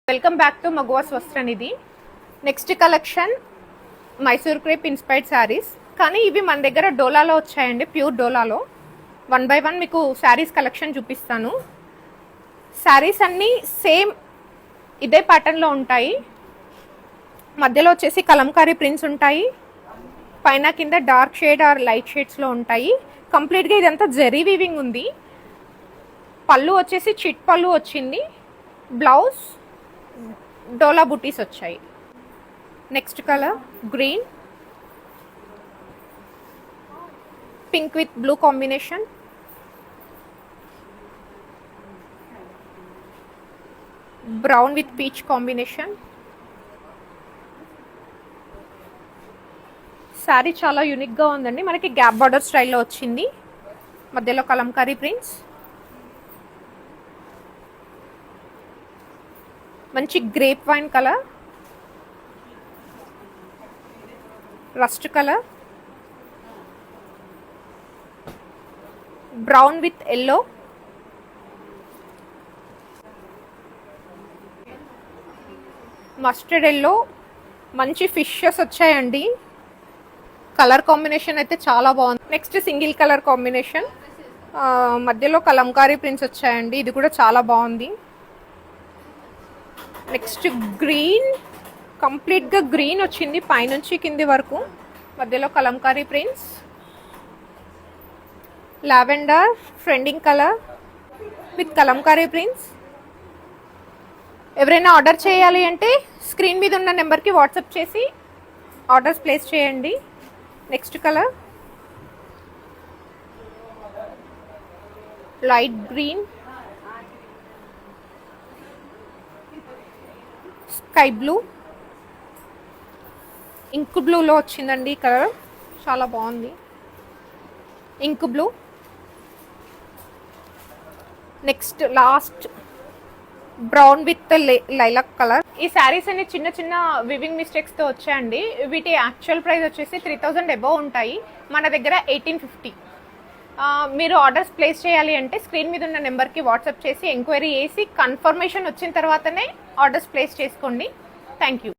Welcome back to మగువా స్వస్త్రనిధి. Next collection Mysore crepe inspired saris, కానీ ఇవి మన దగ్గర డోలాలో వచ్చాయండి. ప్యూర్ డోలాలో 1 by 1 మీకు శారీస్ కలెక్షన్ చూపిస్తాను. శారీస్ అన్నీ సేమ్ ఇదే ప్యాటర్న్లో ఉంటాయి. మధ్యలో వచ్చేసి కలంకారీ ప్రింట్స్ ఉంటాయి, పైన కింద డార్క్ షేడ్ ఆర్ లైట్ షేడ్స్లో ఉంటాయి. కంప్లీట్గా ఇదంతా జరీ వీవింగ్ ఉంది. పళ్ళు వచ్చేసి చిట్ పళ్ళు వచ్చింది. బ్లౌజ్ డోలా బుటీస్ వచ్చాయి. Next colour green, pink with blue combination, brown with peach combination. Sari చాలా యూనిక్గా ఉందండి. మనకి గ్యాప్ బార్డర్ స్టైల్లో వచ్చింది. మధ్యలో కలంకారీ ప్రింట్స్, మంచి grape wine colour, rust colour, brown with yellow, mustard yellow, మంచి ఫిషెస్ వచ్చాయండి. కలర్ కాంబినేషన్ అయితే చాలా బాగుంది. నెక్స్ట్ సింగిల్ కలర్ కాంబినేషన్, మధ్యలో కలంకారీ ప్రింట్స్ వచ్చాయండి. ఇది కూడా చాలా బాగుంది. నెక్స్ట్ గ్రీన్, కంప్లీట్గా గ్రీన్ వచ్చింది పైనుంచి కింది వరకు. మధ్యలో Kalamkari prints, lavender trending colour with Kalamkari prints. ఎవరైనా ఆర్డర్ చేయాలి అంటే స్క్రీన్ మీద ఉన్న నెంబర్కి వాట్సాప్ చేసి ఆర్డర్స్ ప్లేస్ చేయండి. Next colour light green, sky blue, ink బ్లూలో వచ్చిందండి ఈ కలర్, చాలా బాగుంది. Ink blue. Next last brown with lilac colour. ఈ శారీస్ అన్ని చిన్న చిన్న వివింగ్ మిస్టేక్స్తో వచ్చాయండి. వీటి యాక్చువల్ ప్రైస్ వచ్చేసి 3000 అబౌవ్ ఉంటాయి. మన దగ్గర 1850. మీరు ఆర్డర్స్ ప్లేస్ చేయాలి అంటే స్క్రీన్ మీద ఉన్న నెంబర్కి వాట్సాప్ చేసి ఎంక్వైరీ చేసి కన్ఫర్మేషన్ వచ్చిన తర్వాతనే ఆర్డర్స్ ప్లేస్ చేసుకోండి. Thank you.